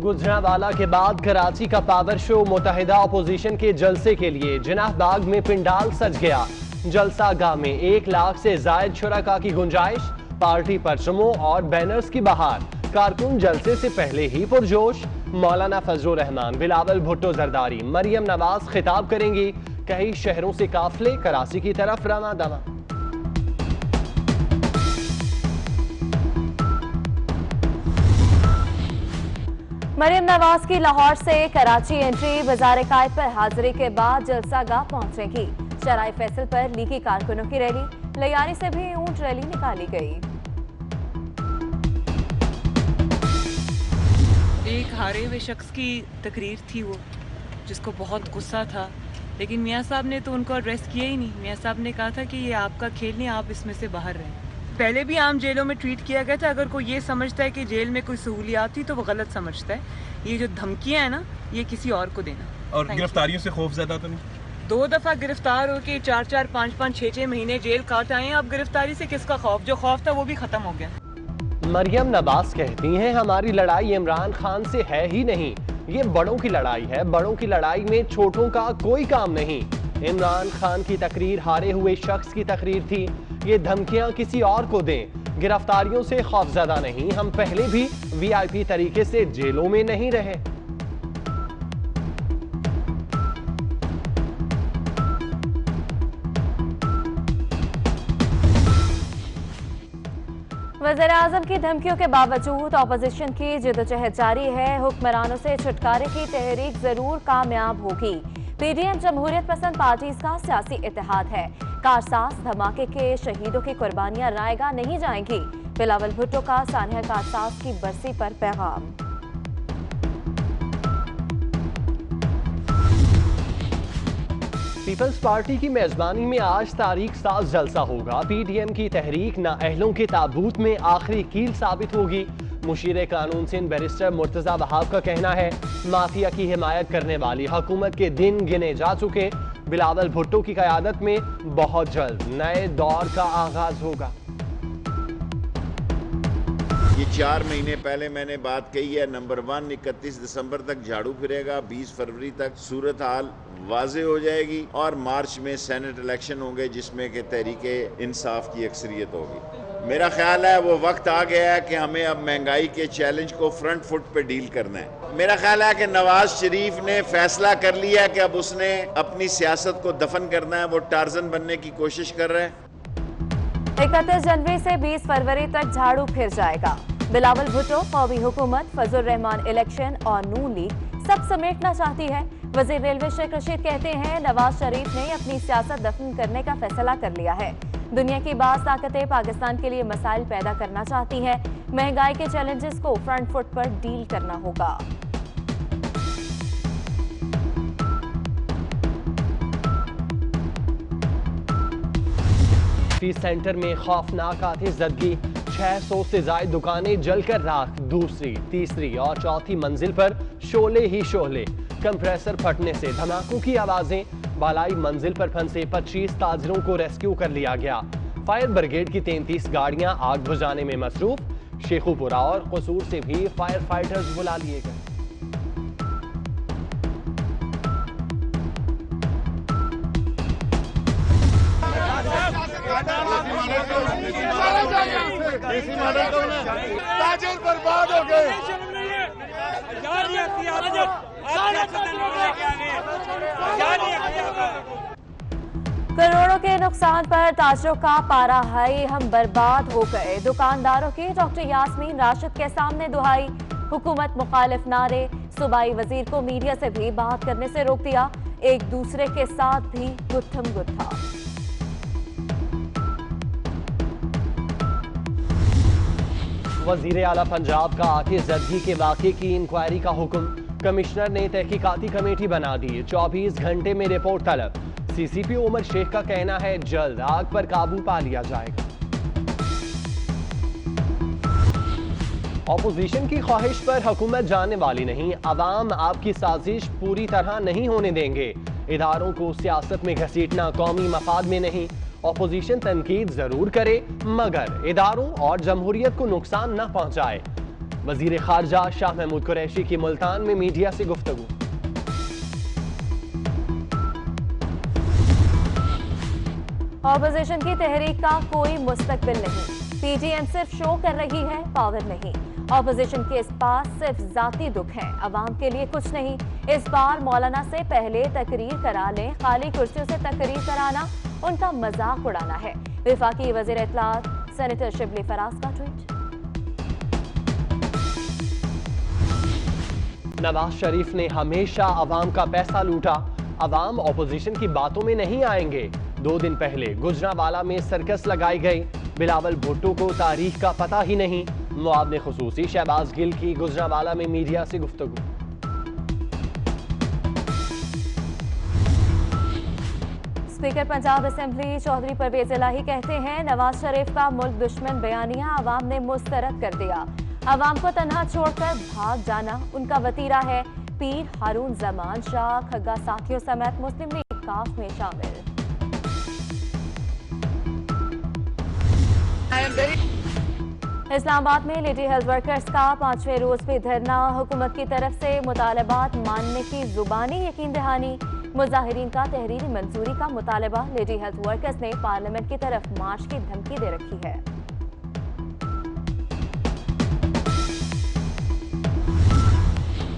गुजरांवाला के बाद कराची का पावर शो मुत्तहिदा अपोजिशन के जलसे के लिए जिनाह बाग में पिंडाल सज गया। जलसा गाह में 1 लाख से जायद शुरका की गुंजाइश, पार्टी परचमों और बैनर्स की बहार। कारकुन जलसे से पहले ही पुरजोश। मौलाना फजलुर रहमान, बिलावल भुट्टो जरदारी, मरियम नवाज खिताब करेंगी। कई शहरों से काफिले कराची की तरफ रवाना दवा। मरियम नवाज की लाहौर से कराची एंट्री बाजार कायद पर हाजिरी के बाद जलसा गाह पहुंचेगी। शराय फैसल पर लीगी कारकुनों की रैली, लयानी से भी ऊंट रैली निकाली गई। एक हारे हुए शख्स की तकरीर थी वो, जिसको बहुत गुस्सा था, लेकिन मियाँ साहब ने तो उनको अड्रेस किया ही नहीं। मियाँ साहब ने कहा था कि ये आपका खेल नहीं, आप इसमें से बाहर रहें। पहले भी आम जेलों में ट्वीट किया गया था, अगर कोई ये समझता है कि जेल में कोई सहूलियात थी तो वो गलत समझता है। ये जो धमकियां हैं ना, ये किसी और को देना। और गिरफ्तारियों से खौफ ज्यादा तो नहीं? 2 दफा गिरफ्तार होके 4-4, 5-5, 6-6 महीने जेल काट आए हैं। अब गिरफ्तारी से किसका खौफ? जो खौफ था वो भी खत्म हो गया। मरियम नवाज कहती हैं हमारी लड़ाई इमरान खान से है ही नहीं, ये बड़ों की लड़ाई है। बड़ों की लड़ाई में छोटों का कोई काम नहीं। इमरान खान की तकरीर हारे हुए शख्स की तकरीर थी, ये धमकियां किसी और को दें। गिरफ्तारियों से खौफजदा नहीं, हम पहले भी वीआईपी तरीके से जेलों में नहीं रहे। वज़ीर-ए-आज़म की धमकियों के बावजूद अपोजिशन की जिद्दोजहद जारी है। हुक्मरानों से छुटकारे की तहरीक जरूर कामयाब होगी। पीडीएम जमहूरियत पसंद पार्टीज का सियासी इत्तेहाद है। कारसाज धमाके के शहीदों की कुर्बानियां रायगा नहीं जाएंगी। बिलावल भुट्टो का सानिया कारसाज की बरसी पर पैगाम। पीपल्स पार्टी की मेजबानी में आज तारीख 7 जलसा होगा। पीडीएम की तहरीक नाअहलों के ताबूत में आखिरी कील साबित होगी। मुशीर कानून सिंध बैरिस्टर मुर्तजा वहाब का कहना है माफिया की हिमायत करने वाली हुकूमत के दिन गिने जा चुके। बिलावल भुट्टो की क़यादत में बहुत जल्द नए दौर का आगाज होगा। ये 4 महीने पहले मैंने बात कही है। नंबर 1, 31 दिसंबर तक झाड़ू फिरेगा, 20 फरवरी तक सूरत हाल वाजे हो जाएगी और मार्च में सेनेट इलेक्शन होंगे जिसमें कि तहरीके इंसाफ की अक्सरियत होगी। मेरा ख्याल है वो वक्त आ गया है कि हमें अब महंगाई के चैलेंज को फ्रंट फुट पे डील करना है। मेरा ख्याल है कि नवाज शरीफ ने फैसला कर लिया है कि अब उसने अपनी सियासत को दफन करना है। वो टार्जन बनने की कोशिश कर रहे हैं। 31 जनवरी से 20 फरवरी तक झाड़ू फिर जाएगा। बिलावल भुट्टो, कौमी हुकूमत, फजलुर रहमान इलेक्शन और नून लीग सब समेटना चाहती है। वजीर रेलवे शेख रशीद कहते हैं नवाज शरीफ ने अपनी सियासत दफन करने का फैसला कर लिया है। दुनिया की बाज़ ताकतें पाकिस्तान के लिए मसाइल पैदा करना चाहती हैं। महंगाई के चैलेंजेस को फ्रंट फुट पर डील करना होगा। फीस सेंटर में खौफनाक आतिशज़दगी, 600 से ज्यादा दुकानें जलकर राख। दूसरी, तीसरी और चौथी मंजिल पर शोले ही शोले। कंप्रेसर फटने से धमाकों की आवाजें। बालाई मंजिल पर फंसे 25 ताजिरों को रेस्क्यू कर लिया गया। फायर ब्रिगेड की 33 गाड़ियां आग बुझाने में मसरूफ। शेखुपुरा और कसूर से भी फायर फाइटर्स बुला लिए गए। ताजिर बर्बाद हो गए। करोड़ों के नुकसान पर ताजरों का पारा हाई, हम बर्बाद हो गए। दुकानदारों की डॉक्टर यास्मीन राशिद के सामने दुहाई। हुकूमत मुखालिफ नारे। सूबाई वजीर को मीडिया से भी बात करने से रोक दिया। एक दूसरे के साथ भी गुत्थम गुत्था। वजीर आला पंजाब का आतिशज़दगी के वाक़े की इंक्वायरी का हुक्म। कमिश्नर ने तहकीकाती कमेटी बना दी। 24 घंटे में रिपोर्ट तलब। सीसीपी उमर शेख का कहना है जल्द आग पर काबू पा लिया जाएगा। अपोजिशन की ख्वाहिश पर हुकूमत जाने वाली नहीं। अवाम आपकी साजिश पूरी तरह नहीं होने देंगे। इदारों को सियासत में घसीटना कौमी मफाद में नहीं। अपोजिशन तनकीद जरूर करे मगर इदारों और जमहूरियत को नुकसान न पहुंचाए। वजीर खारजा शाह महमूद कुरैशी की मुल्तान में मीडिया से गुफ्तगू। ऑपोजिशन की तहरीक का कोई मुस्तकबिल नहीं, पीटीएम सिर्फ शो कर रही है, पावर नहीं। ऑपोजिशन के इस पास सिर्फ जाती दुख है, अवाम के लिए कुछ नहीं। इस बार मौलाना से पहले तकरीर करा लें, खाली कुर्सियों से तकरीर कराना उनका मजाक उड़ाना है। वफाकी वजीर इत्तलात सेनेटर शिबली फराज का ट्वीट। नवाज शरीफ ने हमेशा अवाम का पैसा लूटा, अवाम ऑपोजिशन की बातों में नहीं आएंगे। 2 दिन पहले गुजरांवाला में सर्कस लगाई गई, बिलावल भुट्टो को तारीख का पता ही नहीं। मुआवने खुसूसी शहबाज गिल की गुजरांवाला में मीडिया से गुफ्तगू। स्पीकर पंजाब असेंबली चौधरी परवेज इलाही कहते हैं, नवाज शरीफ का मुल्क दुश्मन बयानिया अवाम ने मुस्तरद कर दिया। अवाम को तन्हा छोड़कर भाग जाना उनका वतीरा है। पीर हारून जमान शाह खग्गा साथियों समेत मुस्लिम लीग काफ में शामिल। इस्लामाबाद में लेडी हेल्थ वर्कर्स का 5वें रोज भी धरना, हुकूमत की तरफ से मुतालबात मानने की जुबानी यकीन दहानी। मुजाहिरीन का तहरीरी मंजूरी का मुतालबा, लेडी हेल्थ वर्कर्स ने पार्लियामेंट की तरफ मार्च की धमकी दे रखी है।